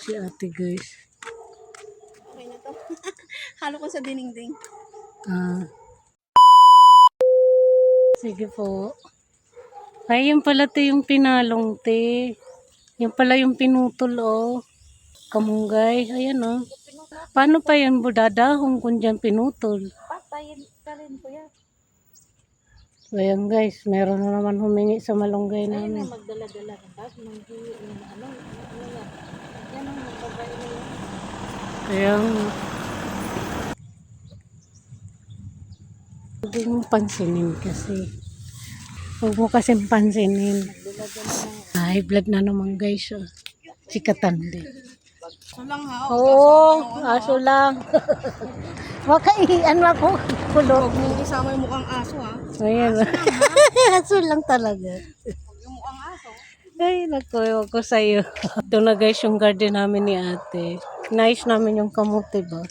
Si ate guys. Okay na to. Halo ko sa dinding. Ah, sige po. Ay, yun pala to yung pinalong te. Yan pala yung pinutol oh. Kamunggay. Ayan oh. Paano pa yan budadahong kung dyan pinutol? Patayin ka rin po yan. Ayan guys, meron na naman humingi sa malunggay Ayun namin. na magdala-dala ng tas. Manghiwi ng ano. Yan ang magbabae na yan. Kaya huwag mong pansinin kasi. Huwag mo kasing pansinin. High blood na naman guys. Oh. Sikatan din. So lang ha. Oo, aso lang. Makaihian ako. Kulog. Huwag mong isama yung mukhang aso ha. Ayan. Aso lang talaga. Yung mukhang aso. Ay, naku, ewan ko sa'yo. Ito na guys yung garden namin ni ate. Nice namin yung kamote ba?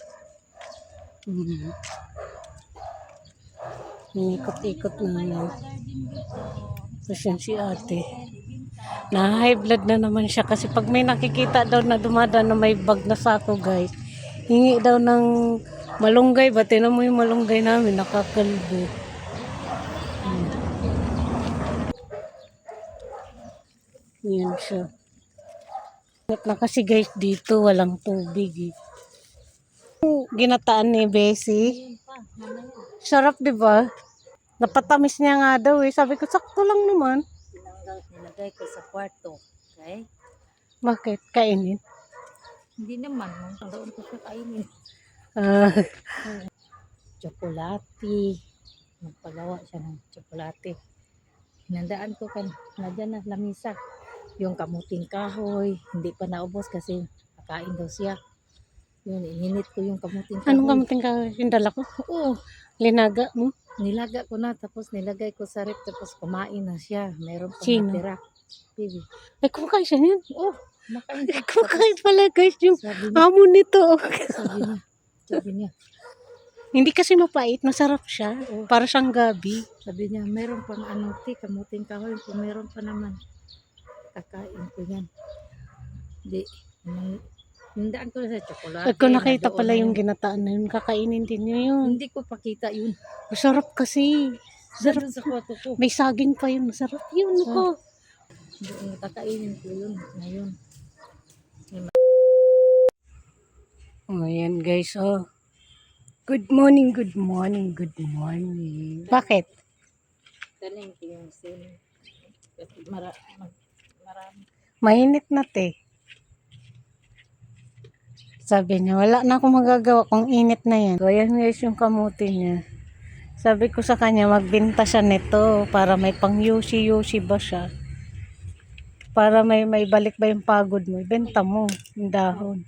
Inikot-ikot namin. Tapos yan si ate. Na high blood na naman siya kasi pag may nakikita daw na dumadaan na may bag na sako guys, hingi daw ng malunggay. Ba, tinan mo yung malunggay namin, nakakalbo. Yan siya. Ingat na kasi guys dito, walang tubig eh. Ginataan ni Bessie. Sarap diba? Napatamis niya nga daw eh. Sabi ko, sakto lang naman. Nilagay ko sa kwarto. Okay? Bakit? Kainin? Hindi naman. Doon ko siya kainin. Ah, Tsokolate. Nagpagawa siya ng tsokolate. Hinandaan ko na dyan na lamisa. Yung kamuting kahoy, hindi pa naubos kasi kakain daw siya. Yun, ininit ko yung kamuting kahoy. anong kamuting ka hindala ko? Oo, Linaga mo? nilaga ko na tapos nilagay ko sa rep tapos kumain na siya. Meron pang Sino? natira. Baby. Ay, kumakain siya niyan. Oh, makain Ay, siya. kumakain pala guys yung Sabi niya, amo nito. sabi niya, Hindi kasi mapait, masarap siya. Oo. Para siyang gabi. sabi niya, meron pang ano, kamuting kahoy. Kung meron pa naman, kakain ko yan. Hindi, hindaan ko na sa tsokolate. Pag ko nakita na doon pala na yung yun. ginataan na yun, kakainin din niya yun. Hindi ko pakita yun. Masarap kasi. Sarap sa kwarto ko. May saging pa yun. Masarap yun ko. Doon, kakainin ko yun ngayon. Oh, ayan guys. Oh. Good morning, good morning, good morning. Bakit? Tanim ko yung sin. Marami. Mainit na te. Sabi niya, wala na akong magagawa kung init na yan. So, ayan guys yung kamuti niya. Sabi ko sa kanya, magbenta siya nito para may pang yushi-yushi ba siya. Para may balik ba yung pagod mo. Ibenta mo yung dahon.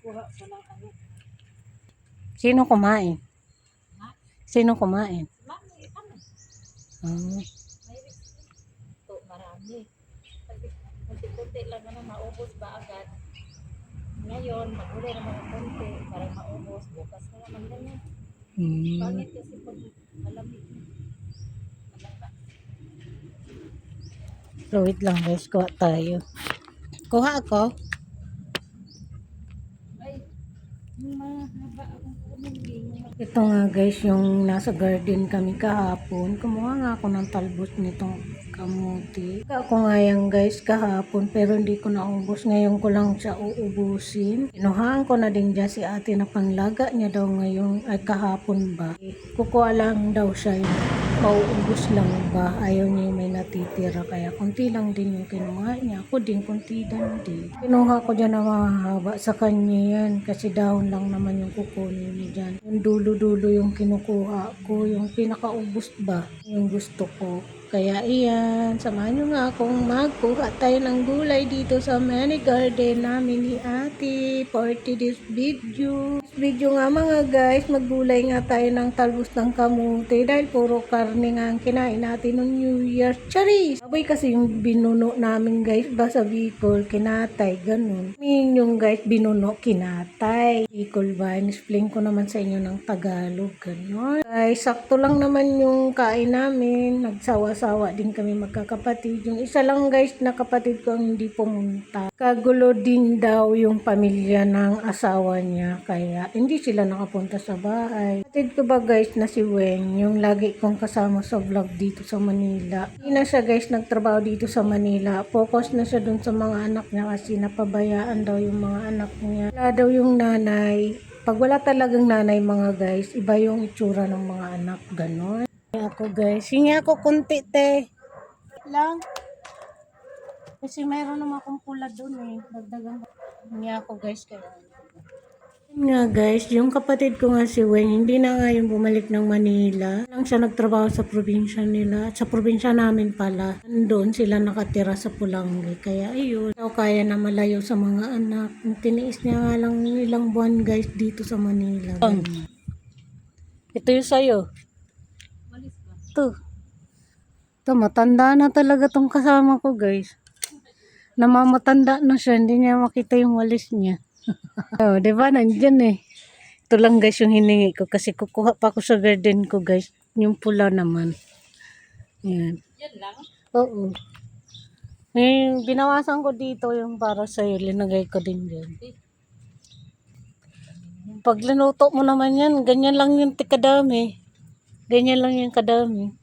Sino kumain? Sino kumain? Oh. Ito, marami. Kunti-kunti lang na maubos ba agad. Ngayon, mag-uli na mga konti para maubos. Bukas na naman ganyan. Pangit kasi pag malamig. So, wait lang guys. Kuha tayo. Kuha ako. Ay, yung mahaba akong kumingin. Ito nga guys, yung nasa garden kami kahapon. Kumuha nga ako ng talbos nitong kamuti. Ako nga yan guys kahapon pero hindi ko naubos. Ngayon ko lang siya uubusin. Kinuhaan ko na din dyan si ate na panglaga niya daw ngayon ay kahapon ba. Kukuha lang daw siya yung mauubos lang ba. Ayaw niya yung may natitira kaya kunti lang din yung kinuha niya. Ako din kunti din. Kinuha ko dyan na mahaba sa kanya yan kasi dahon lang naman yung kukunin niya dyan. Yung dulo-dulo yung kinukuha ko, yung pinakaubos ba yung gusto ko. Kaya iyan, samahan nyo nga akong magkuha tayo ng gulay dito sa mini garden namin ni ate for today's video. Video nga mga guys, maggulay nga tayo ng talbos ng kamuti dahil puro karne nga ang kinain natin noong New Year. Charis! Baboy kasi yung binuno namin guys, basta Bicol, kinatay, ganun. Yung guys, binuno, kinatay. Bicol ba? Explain ko naman sa inyo ng Tagalog, ganun. Guys, sakto lang naman yung kain namin. Nagsawa-sawa din kami magkakapatid. Yung isa lang guys na kapatid ko ang hindi pumunta. Kagulo din daw yung pamilya ng asawa niya, kaya hindi sila nakapunta sa bahay. Kapatid ko ba guys na si Weng, yung lagi kong kasama sa vlog dito sa Manila. Hindi na siya guys nagtrabaho dito sa Manila. Focus na siya dun sa mga anak niya kasi napabayaan daw yung mga anak niya. Wala daw yung nanay. Pag wala talagang nanay mga guys, iba yung itsura ng mga anak, ganon. Ako guys, hingi ako kunti te. Lang. Kasi mayroon naman akong pula doon eh. Dagdagan niya ako guys. Kaya nga guys, yung kapatid ko nga si Weng, hindi na nga yung bumalik ng Manila. Lang siya nagtrabaho sa probinsya nila. At sa probinsya namin pala, doon sila nakatira sa Pulangi. Kaya ayun, daw kaya na malayo sa mga anak. Tiniis niya nga lang ilang buwan guys dito sa Manila. Ito yung sayo. Walis ba? Ito, matanda na talaga tong kasama ko guys. Namamatanda na siya, hindi niya makita yung walis niya. Oh, 'di ba nandiyan eh. Ito lang guys yung hiningi ko kasi kukuha pa ako sa garden ko guys. Yung pula naman. Yan. Yan lang. Oo. May binawasan ko dito yung para sa iyo, linagay ko din diyan. Pag linuto mo naman yan, ganyan lang yung kadami. Ganyan lang yung kadami.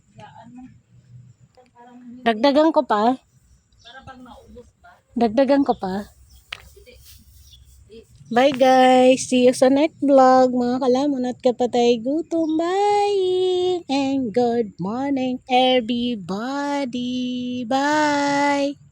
Dagdagan ko pa. Para bang naubos ba? Dagdagan ko pa. Bye guys. See you sa next vlog. Mga kalamon at kapatay gutom. Bye. And good morning everybody. Bye.